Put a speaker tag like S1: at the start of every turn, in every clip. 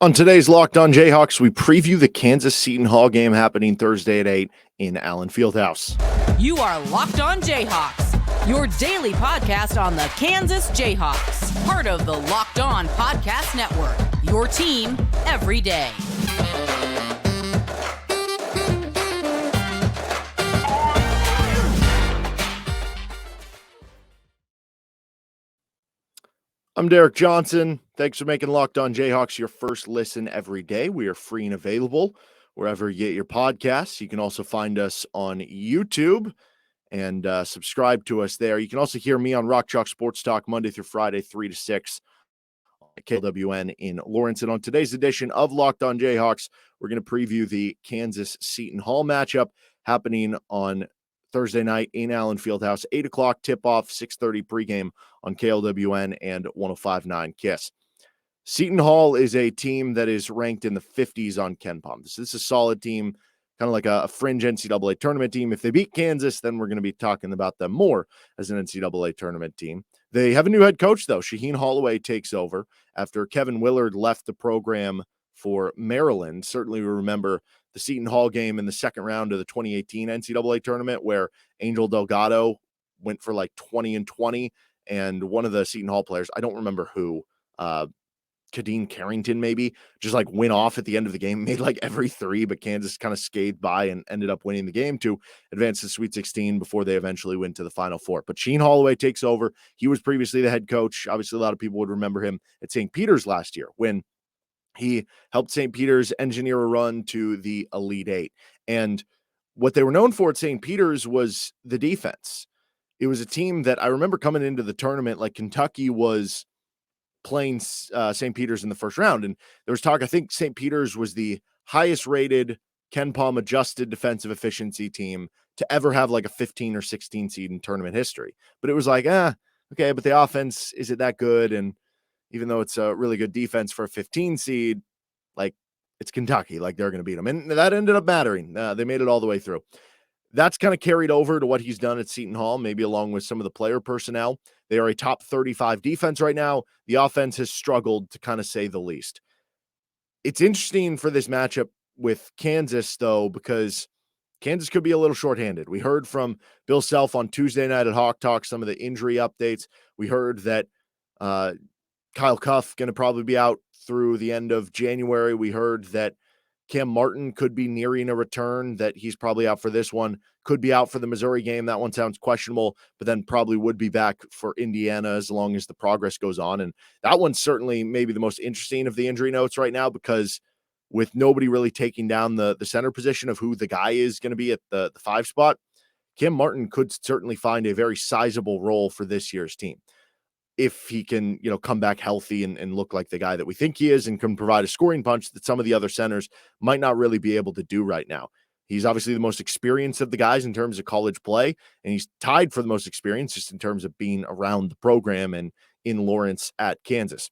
S1: On today's Locked On Jayhawks, we preview the Kansas Seton Hall game happening Thursday at 8 in Allen Fieldhouse.
S2: You are Locked On Jayhawks, your daily podcast on the Kansas Jayhawks, part of the Locked On Podcast Network, your team every day.
S1: I'm Derek Johnson. Thanks for making Locked On Jayhawks your first listen every day. We are free and available wherever you get your podcasts. You can also find us on YouTube and subscribe to us there. You can also hear me on Rock Chalk Sports Talk Monday through Friday, 3 to 6 at KLWN in Lawrence. And on today's edition of Locked On Jayhawks, we're going to preview the Kansas Seton Hall matchup happening on Thursday night in Allen Fieldhouse, 8 o'clock tip-off, 6:30 pregame on KLWN and 105.9 KISS. Seton Hall is a team that is ranked in the 50s on KenPom. This is a solid team, kind of like a fringe NCAA tournament team. If they beat Kansas, then we're going to be talking about them more as an NCAA tournament team. They have a new head coach, though. Shaheen Holloway takes over after Kevin Willard left the program for Maryland. Certainly we remember the Seton Hall game in the second round of the 2018 NCAA tournament where Angel Delgado went for like 20-20, and one of the Seton Hall players, I don't remember who, Kadeen Carrington maybe, just like went off at the end of the game, made like every three, but Kansas kind of scathed by and ended up winning the game to advance to Sweet 16 before they eventually went to the Final Four. But Shaheen Holloway takes over. He was previously the head coach. Obviously, a lot of people would remember him at St. Peter's last year when he helped St. Peter's engineer a run to the Elite Eight. And what they were known for at St. Peter's was the defense. It was a team that I remember coming into the tournament, like Kentucky was playing St. Peter's in the first round. And there was talk, I think St. Peter's was the highest rated KenPom adjusted defensive efficiency team to ever have like a 15 or 16 seed in tournament history. But it was like, okay, but the offense, is it that good? And even though it's a really good defense for a 15 seed, like it's Kentucky, like they're going to beat them. And that ended up mattering. They made it all the way through. That's kind of carried over to what he's done at Seton Hall, maybe along with some of the player personnel. They are a top 35 defense right now. The offense has struggled, to kind of say the least. It's interesting for this matchup with Kansas, though, because Kansas could be a little shorthanded. We heard from Bill Self on Tuesday night at Hawk Talk some of the injury updates. We heard that Kyle Cuff going to probably be out through the end of January. We heard that Cam Martin could be nearing a return, that he's probably out for this one, could be out for the Missouri game. That one sounds questionable, but then probably would be back for Indiana as long as the progress goes on. And that one's certainly maybe the most interesting of the injury notes right now, because with nobody really taking down the center position of who the guy is going to be at the 5 spot, Cam Martin could certainly find a very sizable role for this year's team if he can, come back healthy and look like the guy that we think he is and can provide a scoring punch that some of the other centers might not really be able to do right now. He's obviously the most experienced of the guys in terms of college play, and he's tied for the most experience just in terms of being around the program and in Lawrence at Kansas.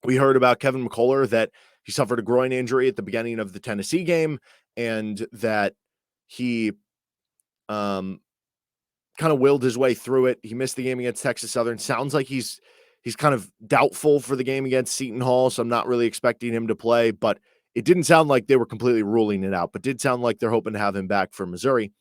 S1: We heard about Kevin McCullar that he suffered a groin injury at the beginning of the Tennessee game, and that he kind of willed his way through it. He missed the game against Texas Southern. Sounds like he's kind of doubtful for the game against Seton Hall, so I'm not really expecting him to play, but it didn't sound like they were completely ruling it out, but did sound like they're hoping to have him back for Missouri.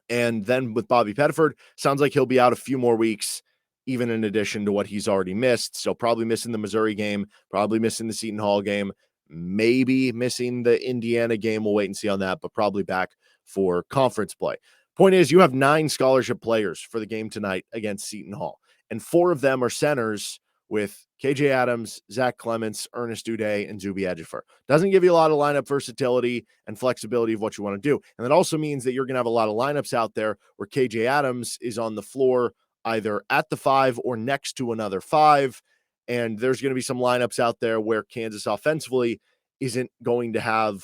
S1: And then with Bobby Pettiford, sounds like he'll be out a few more weeks, even in addition to what he's already missed. So probably missing the Missouri game, probably missing the Seton Hall game, maybe missing the Indiana game. We'll wait and see on that, but probably back for conference play. Point is, you have 9 scholarship players for the game tonight against Seton Hall, and 4 of them are centers with KJ Adams, Zach Clements, Ernest Uday, and Zuby Ejiofor. Doesn't give you a lot of lineup versatility and flexibility of what you want to do. And that also means that you're going to have a lot of lineups out there where KJ Adams is on the floor either at the 5 or next to another 5. And there's going to be some lineups out there where Kansas offensively isn't going to have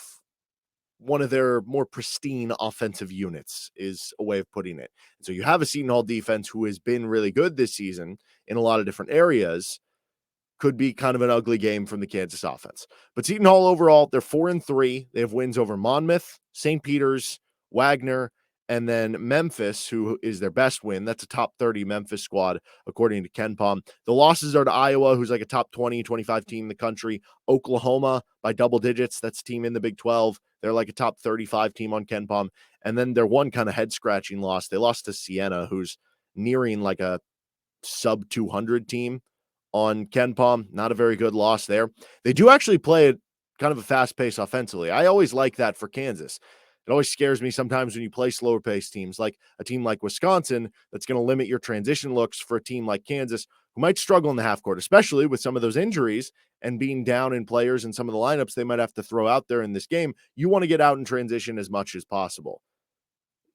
S1: one of their more pristine offensive units, is a way of putting it. So you have a Seton Hall defense who has been really good this season in a lot of different areas. Could be kind of an ugly game from the Kansas offense. But Seton Hall overall, they're 4-3. They have wins over Monmouth, St. Peter's, Wagner, And then Memphis, who is their best win. That's a top 30 Memphis squad, according to KenPom. The losses are to Iowa, who's like a top 20, 25 team in the country. Oklahoma by double digits. That's a team in the Big 12. They're like a top 35 team on KenPom. And then their one kind of head-scratching loss, they lost to Siena, who's nearing like a sub 200 team on KenPom. Not a very good loss there. They do actually play at kind of a fast pace offensively. I always like that for Kansas. It always scares me sometimes when you play slower paced teams, like a team like Wisconsin that's going to limit your transition looks for a team like Kansas, who might struggle in the half court, especially with some of those injuries and being down in players and some of the lineups they might have to throw out there in this game. You want to get out in transition as much as possible.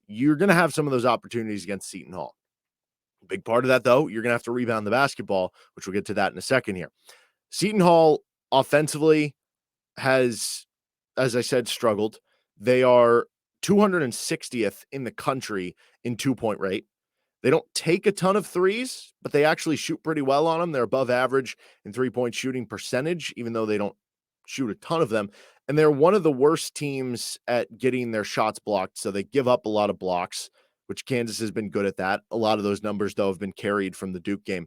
S1: You're going to have some of those opportunities against Seton Hall. Big part of that, though, you're going to have to rebound the basketball, which we'll get to that in a second here. Seton Hall offensively has, as I said, struggled. They are 260th in the country in 2-point rate. They don't take a ton of threes, but they actually shoot pretty well on them. They're above average in 3-point shooting percentage, even though they don't shoot a ton of them. And they're one of the worst teams at getting their shots blocked. So they give up a lot of blocks, which Kansas has been good at that. A lot of those numbers, though, have been carried from the Duke game.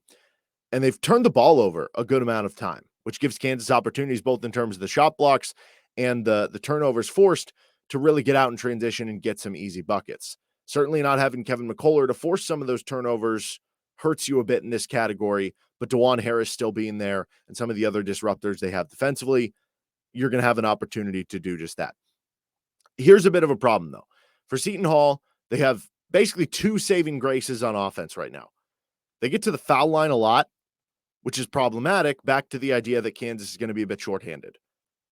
S1: And they've turned the ball over a good amount of time, which gives Kansas opportunities both in terms of the shot blocks and the turnovers forced to really get out in transition and get some easy buckets. Certainly not having Kevin McCullar to force some of those turnovers hurts you a bit in this category, but DeJuan Harris still being there and some of the other disruptors they have defensively, you're going to have an opportunity to do just that. Here's a bit of a problem, though. For Seton Hall, they have basically two saving graces on offense right now. They get to the foul line a lot, which is problematic, back to the idea that Kansas is going to be a bit shorthanded.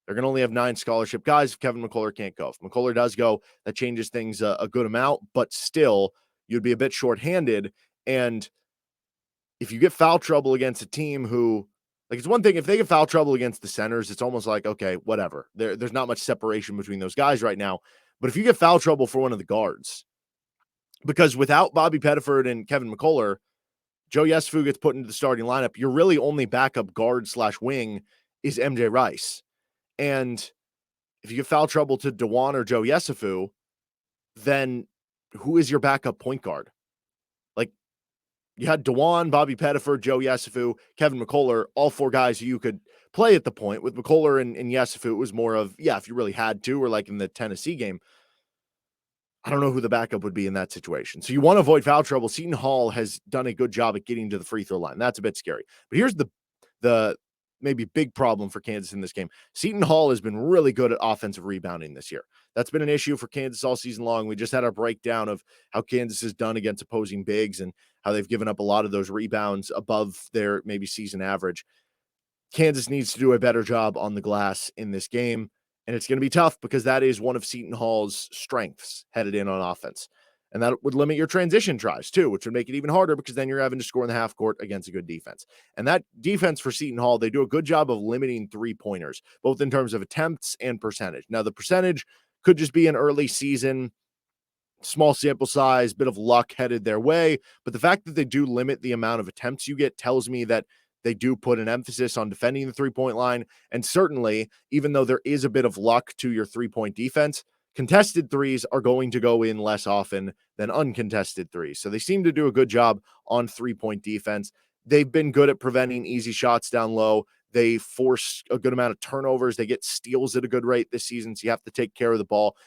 S1: They're going to only have 9 scholarship guys if Kevin McCullar can't go. If McCullar does go, that changes things a good amount, but still, you'd be a bit shorthanded. And if you get foul trouble against a team who, like, it's one thing, if they get foul trouble against the centers, it's almost like, okay, whatever. There's not much separation between those guys right now. But if you get foul trouble for one of the guards, because without Bobby Pettiford and Kevin McCullar, Joe Yesufu gets put into the starting lineup, your really only backup guard/wing is MJ Rice. And if you get foul trouble to DeJuan or Joe Yesufu, then who is your backup point guard? Like, you had DeJuan, Bobby Pettiford, Joe Yesufu, Kevin McCullar, all 4 guys who you could play at the point. With McCullar and Yesufu, it was more of, if you really had to, or like in the Tennessee game, I don't know who the backup would be in that situation. So you want to avoid foul trouble. Seton Hall has done a good job at getting to the free throw line. That's a bit scary. But here's the maybe big problem for Kansas in this game. Seton Hall has been really good at offensive rebounding this year. That's been an issue for Kansas all season long. We just had our breakdown of how Kansas has done against opposing bigs and how they've given up a lot of those rebounds above their maybe season average. Kansas needs to do a better job on the glass in this game, and it's going to be tough because that is one of Seton Hall's strengths headed in on offense. And that would limit your transition tries too, which would make it even harder because then you're having to score in the half court against a good defense. And that defense for Seton Hall, they do a good job of limiting 3-pointers, both in terms of attempts and percentage. Now, the percentage could just be an early season, small sample size, bit of luck headed their way. But the fact that they do limit the amount of attempts you get tells me that they do put an emphasis on defending the 3-point line. And certainly, even though there is a bit of luck to your 3-point defense, contested threes are going to go in less often than uncontested threes. So they seem to do a good job on 3-point defense. They've been good at preventing easy shots down low. They force a good amount of turnovers. They get steals at a good rate this season, so you have to take care of the ball.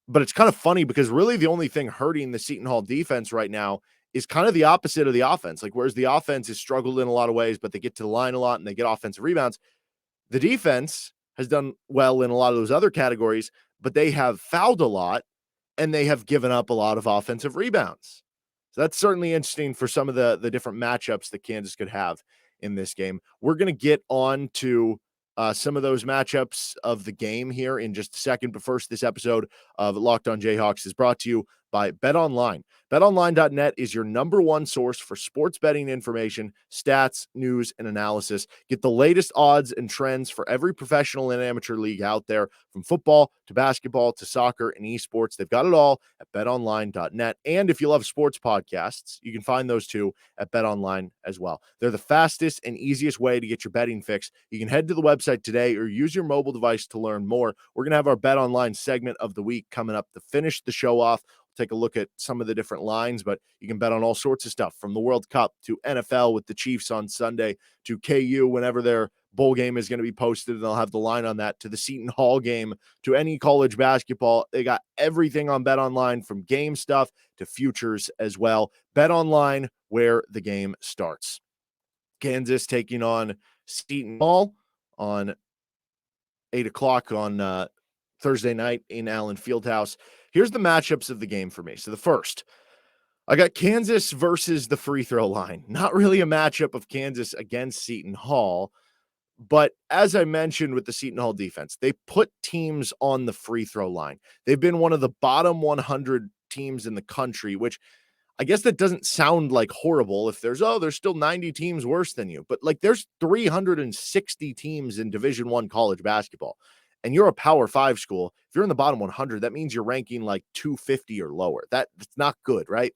S1: But it's kind of funny because really the only thing hurting the Seton Hall defense right now is kind of the opposite of the offense. Like, whereas the offense has struggled in a lot of ways, but they get to the line a lot and they get offensive rebounds, the defense has done well in a lot of those other categories, but they have fouled a lot and they have given up a lot of offensive rebounds. So that's certainly interesting for some of the different matchups that Kansas could have in this game. We're going to get on to some of those matchups of the game here in just a second. But first, this episode of Locked On Jayhawks is brought to you by BetOnline. BetOnline.net is your number one source for sports betting information, stats, news, and analysis. Get the latest odds and trends for every professional and amateur league out there, from football to basketball to soccer and esports. They've got it all at BetOnline.net. And if you love sports podcasts, you can find those too at BetOnline as well. They're the fastest and easiest way to get your betting fix. You can head to the website today or use your mobile device to learn more. We're going to have our BetOnline segment of the week coming up to finish the show off. take a look at some of the different lines, but you can bet on all sorts of stuff from the World Cup to NFL with the Chiefs on Sunday to KU whenever their bowl game is going to be posted, and they'll have the line on that, to the Seton Hall game, to any college basketball. They got everything on BetOnline, from game stuff to futures as well. BetOnline, where the game starts. Kansas taking on Seton Hall on 8 o'clock on Thursday night in Allen Fieldhouse. Here's the matchups of the game for me. So the first, I got Kansas versus the free throw line. Not really a matchup of Kansas against Seton Hall, but as I mentioned with the Seton Hall defense, they put teams on the free throw line. They've been one of the bottom 100 teams in the country, which I guess that doesn't sound like horrible if there's still 90 teams worse than you, but like there's 360 teams in Division I college basketball, and you're a Power 5 school. If you're in the bottom 100, that means you're ranking like 250 or lower. That's not good, right?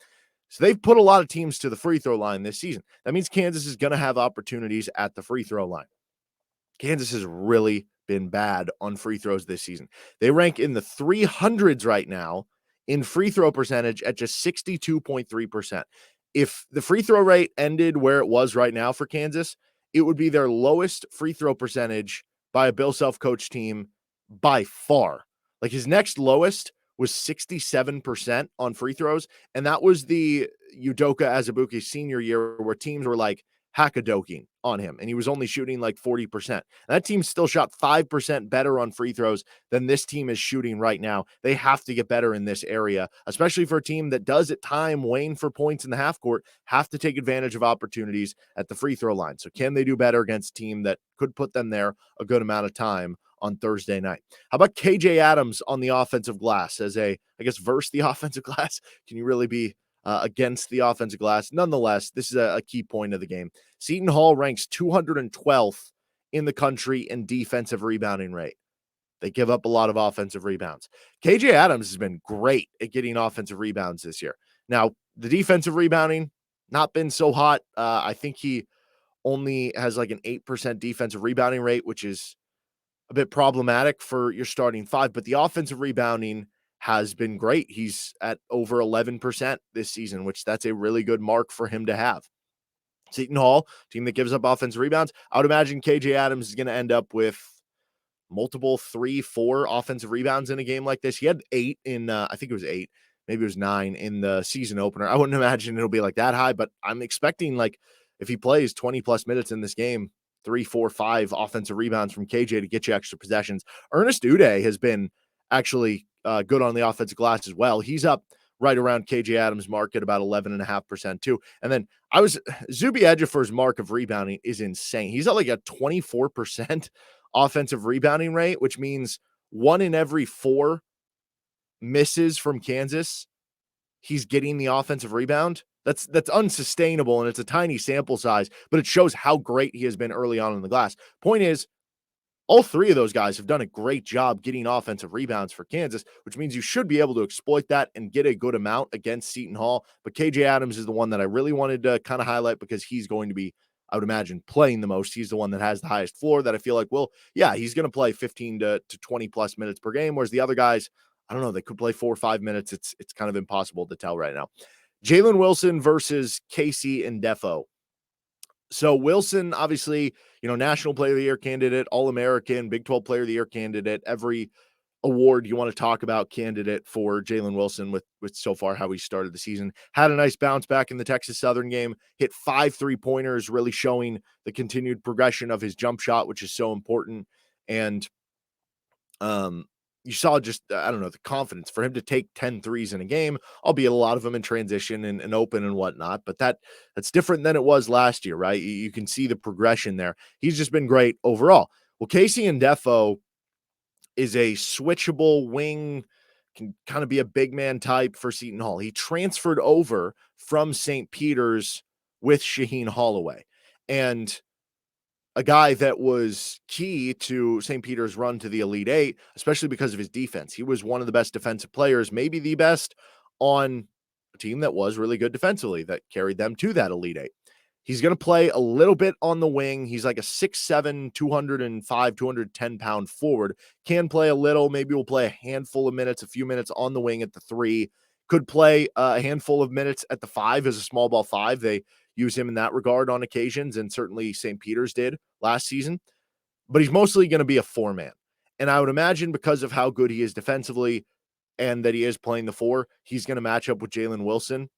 S1: So they've put a lot of teams to the free throw line this season. That means Kansas is going to have opportunities at the free throw line. Kansas has really been bad on free throws this season. They rank in the 300s right now in free throw percentage at just 62.3%. If the free throw rate ended where it was right now for Kansas, it would be their lowest free throw percentage by a Bill Self coach team by far. Like his next lowest was 67% on free throws, and that was the Udoka Azubuike senior year, where teams were like hackadoking on him, and he was only shooting like 40%. And that team still shot 5% better on free throws than this team is shooting right now. They have to get better in this area, especially for a team that does at time wane for points in the half court, have to take advantage of opportunities at the free throw line. So can they do better against a team that could put them there a good amount of time on Thursday night? How about KJ Adams on the offensive glass versus the offensive glass? Can you really be against the offensive glass? Nonetheless, this is a key point of the game. Seton Hall ranks 212th in the country in defensive rebounding rate. They give up a lot of offensive rebounds. KJ Adams has been great at getting offensive rebounds this year. Now, the defensive rebounding, not been so hot. I think he only has like an 8% defensive rebounding rate, which is a bit problematic for your starting five, but the offensive rebounding has been great. He's at over 11% this season, which that's a really good mark for him to have. Seton Hall, team that gives up offensive rebounds. I would imagine KJ Adams is going to end up with multiple 3-4 offensive rebounds in a game like this. He had 8 in, I think it was 8, maybe it was 9 in the season opener. I wouldn't imagine it'll be like that high, but I'm expecting, like, if he plays 20 plus minutes in this game, 3, 4, 5 offensive rebounds from KJ to get you extra possessions. Ernest Uday has been actually good on the offensive glass as well. He's up right around KJ Adams' mark at about 11.5% too. And then Zuby Ejiofor's mark of rebounding is insane. He's at like a 24% offensive rebounding rate, which means 1 in every 4 misses from Kansas, he's getting the offensive rebound. That's unsustainable, and it's a tiny sample size, but it shows how great he has been early on in the glass. Point is, all 3 of those guys have done a great job getting offensive rebounds for Kansas, which means you should be able to exploit that and get a good amount against Seton Hall. But KJ Adams is the one that I really wanted to kind of highlight, because he's going to be, I would imagine, playing the most. He's the one that has the highest floor, that I feel like, well, yeah, he's going to play 15 to 20 plus minutes per game, whereas the other guys, I don't know, they could play 4 or 5 minutes. It's kind of impossible to tell right now. Jalen Wilson versus KC Ndefo. So Wilson, obviously, National Player of the Year candidate, All-American, Big 12 Player of the Year candidate, every award you want to talk about candidate for Jalen Wilson with so far how he started the season. Had a nice bounce back in the Texas Southern game, hit 5 3-pointers, really showing the continued progression of his jump shot, which is so important. And you saw just, the confidence for him to take 10 threes in a game, albeit a lot of them in transition and open and whatnot. But that's different than it was last year, right? You can see the progression there. He's just been great overall. Well, KC Ndefo is a switchable wing, can kind of be a big man type for Seton Hall. He transferred over from St. Peter's with Shaheen Holloway, and a guy that was key to St. Peter's run to the Elite Eight, especially because of his defense. He was one of the best defensive players, maybe the best, on a team that was really good defensively, that carried them to that Elite Eight. He's going to play a little bit on the wing. He's like a 6'7", 205, 210-pound forward. Can play a little. Maybe we'll play a handful of minutes, a few minutes on the wing at the 3. could play a handful of minutes at the 5 as a small ball 5. They use him in that regard on occasions, and certainly St. Peter's did last season. But he's mostly going to be a 4-man. And I would imagine because of how good he is defensively and that he is playing the 4, he's going to match up with Jalen Wilson.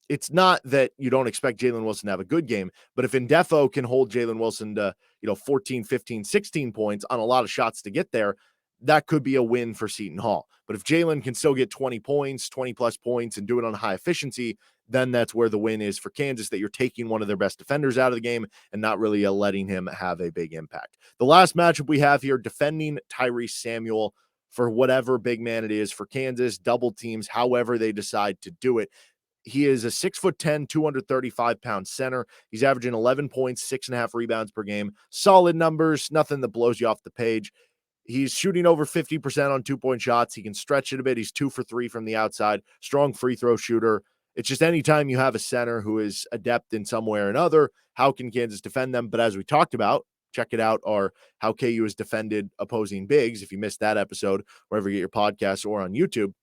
S1: It's not that you don't expect Jalen Wilson to have a good game, but if Ndefo can hold Jalen Wilson to, 14, 15, 16 points on a lot of shots to get there, that could be a win for Seton Hall. But if Jalen can still get 20 points, 20 plus points, and do it on high efficiency, then that's where the win is for Kansas, that you're taking one of their best defenders out of the game and not really letting him have a big impact. The last matchup we have here, defending Tyrese Samuel for whatever big man it is for Kansas, double teams, however they decide to do it. He is a 6'10", 235-pound center. He's averaging 11 points, 6.5 rebounds per game. Solid numbers, nothing that blows you off the page. He's shooting over 50% on 2-point shots. He can stretch it a bit. He's 2 for 3 from the outside. Strong free throw shooter. It's just anytime you have a center who is adept in some way or another, how can Kansas defend them? But as we talked about, check it out, our How KU has defended opposing bigs. If you missed that episode, wherever you get your podcasts or on YouTube,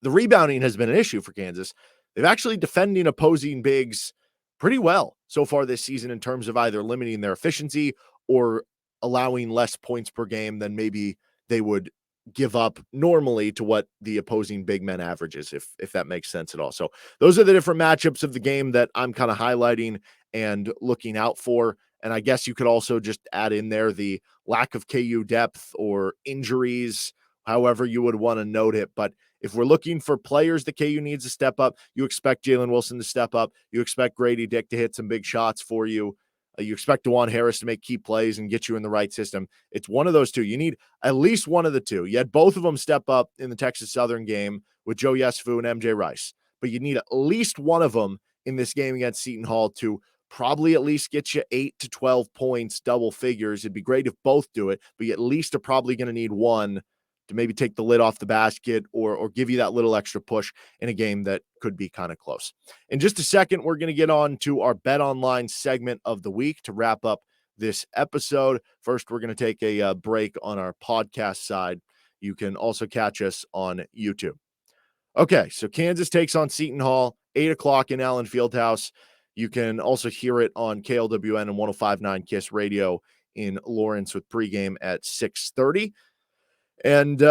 S1: the rebounding has been an issue for Kansas. They've actually defending opposing bigs pretty well so far this season in terms of either limiting their efficiency or allowing less points per game than maybe they would give up normally to what the opposing big men averages, if that makes sense at all. So those are the different matchups of the game that I'm kind of highlighting and looking out for. And I guess you could also just add in there the lack of KU depth or injuries, however you would want to note it. But if we're looking for players that KU needs to step up, you expect Jalen Wilson to step up. You expect Grady Dick to hit some big shots for you. You expect DeJuan Harris to make key plays and get you in the right system. It's one of those two. You need at least one of the two. You had both of them step up in the Texas Southern game with Joe Yesufu and MJ Rice. But you need at least one of them in this game against Seton Hall to probably at least get you 8 to 12 points, double figures. It'd be great if both do it, but you at least are probably going to need one to maybe take the lid off the basket or give you that little extra push in a game that could be kind of close. In just a second, we're going to get on to our BetOnline segment of the week to wrap up this episode. First, we're going to take a break on our podcast side. You can also catch us on YouTube. Okay, so Kansas takes on Seton Hall, 8 o'clock in Allen Fieldhouse. You can also hear it on KLWN and 105.9 KISS Radio in Lawrence with pregame at 6:30. And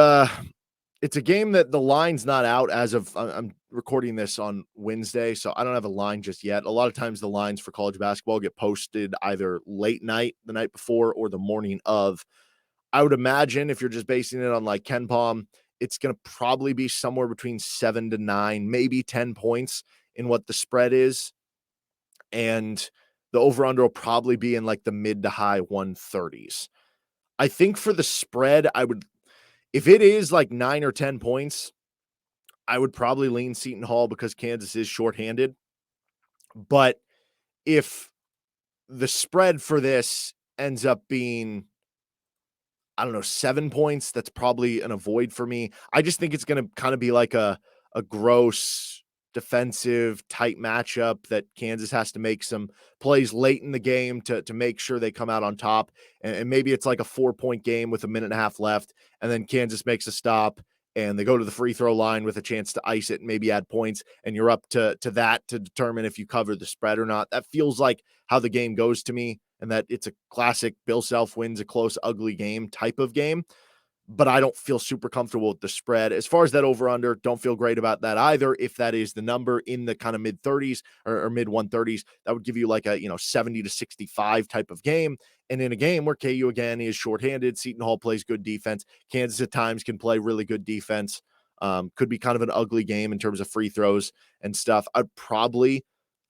S1: it's a game that the line's not out as of, I'm recording this on Wednesday, so I don't have a line just yet. A lot of times the lines for college basketball get posted either late night, the night before, or the morning of. I would imagine if you're just basing it on like KenPom, it's going to probably be somewhere between 7 to 9, maybe 10 points in what the spread is. And the over-under will probably be in like the mid to high 130s. I think for the spread, if it is like 9 or 10 points, I would probably lean Seton Hall because Kansas is shorthanded. But if the spread for this ends up being, 7 points, that's probably an avoid for me. I just think it's going to kind of be like a gross defensive tight matchup that Kansas has to make some plays late in the game to make sure they come out on top. And maybe it's like a 4-point game with a minute and a half left. And then Kansas makes a stop and they go to the free throw line with a chance to ice it and maybe add points. And you're up to that to determine if you cover the spread or not. That feels like how the game goes to me, and that it's a classic Bill Self wins a close, ugly game type of game. But I don't feel super comfortable with the spread. As far as that over-under, don't feel great about that either. If that is the number in the kind of mid-30s or mid-130s, that would give you like a 70 to 65 type of game. And in a game where KU, again, is shorthanded, Seton Hall plays good defense. Kansas at times can play really good defense. Could be kind of an ugly game in terms of free throws and stuff. I'd probably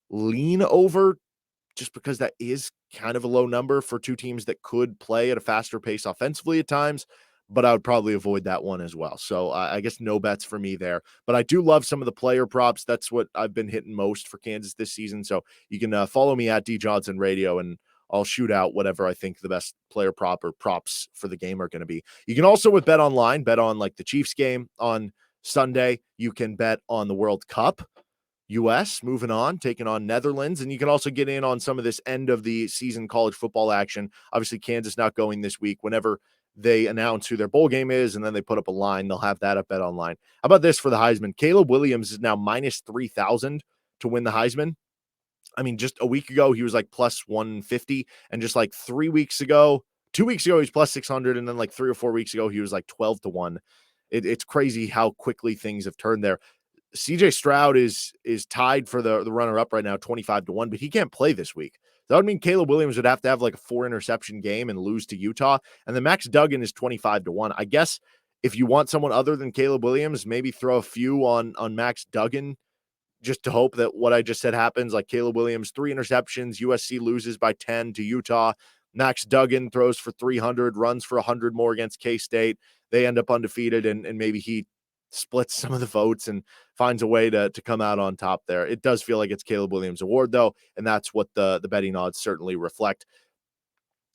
S1: lean over just because that is kind of a low number for two teams that could play at a faster pace offensively at times. But I would probably avoid that one as well. So I guess no bets for me there. But I do love some of the player props. That's what I've been hitting most for Kansas this season. So you can follow me at D Johnson Radio, and I'll shoot out whatever I think the best player prop or props for the game are going to be. You can also with BetOnline, bet on like the Chiefs game on Sunday. You can bet on the World Cup. U.S. moving on, taking on Netherlands. And you can also get in on some of this end of the season college football action. Obviously, Kansas not going this week. Whenever they announce who their bowl game is, and then they put up a line. They'll have that at BetOnline. How about this for the Heisman? Caleb Williams is now minus 3,000 to win the Heisman. I mean, just a week ago, he was like plus 150. And just like 2 weeks ago, he was plus 600. And then like 3 or 4 weeks ago, he was like 12 to 1. It's crazy how quickly things have turned there. CJ Stroud is tied for the runner-up right now, 25 to 1, but he can't play this week. That would mean Caleb Williams would have to have like a 4-interception game and lose to Utah. And then Max Duggan is 25 to 1. I guess if you want someone other than Caleb Williams, maybe throw a few on Max Duggan just to hope that what I just said happens. Like Caleb Williams, 3 interceptions, USC loses by 10 to Utah. Max Duggan throws for 300, runs for 100 more against K-State. They end up undefeated, and maybe he splits some of the votes and finds a way to come out on top there. It does feel like it's Caleb Williams' award, though, and that's what the betting odds certainly reflect.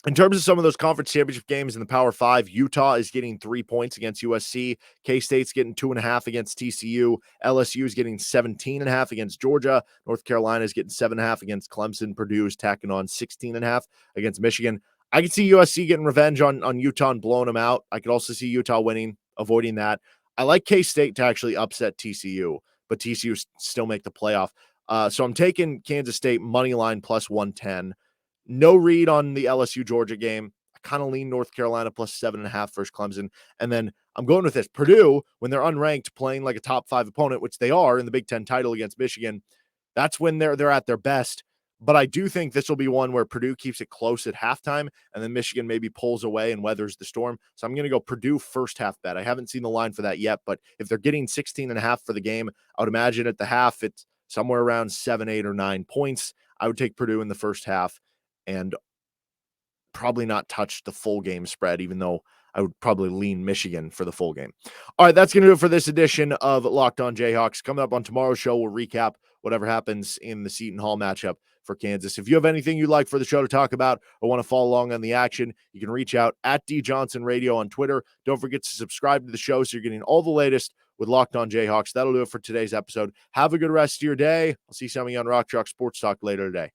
S1: In terms of some of those conference championship games in the Power 5, Utah is getting 3 points against USC. K-State's getting 2.5 against TCU. LSU is getting 17.5 against Georgia. North Carolina is getting 7.5 against Clemson. Purdue is tacking on 16.5 against Michigan. I could see USC getting revenge on Utah and blowing them out. I could also see Utah winning, avoiding that. I like K-State to actually upset TCU, but TCU still make the playoff. So I'm taking Kansas State money line plus 110. No read on the LSU-Georgia game. I kind of lean North Carolina plus 7.5 versus Clemson. And then I'm going with this. Purdue, when they're unranked, playing like a top 5 opponent, which they are in the Big Ten title against Michigan, that's when they're at their best. But I do think this will be one where Purdue keeps it close at halftime, and then Michigan maybe pulls away and weathers the storm. So I'm going to go Purdue first half bet. I haven't seen the line for that yet, but if they're getting 16.5 for the game, I would imagine at the half it's somewhere around 7, 8, or 9 points. I would take Purdue in the first half and probably not touch the full game spread, even though I would probably lean Michigan for the full game. All right, that's going to do it for this edition of Locked On Jayhawks. Coming up on tomorrow's show, we'll recap whatever happens in the Seton Hall matchup for Kansas. If you have anything you'd like for the show to talk about or want to follow along on the action, you can reach out at D Johnson Radio on Twitter. Don't forget to subscribe to the show so you're getting all the latest with Locked On Jayhawks. That'll do it for today's episode. Have a good rest of your day. I'll see some of you on Rock Chalk Sports Talk later today.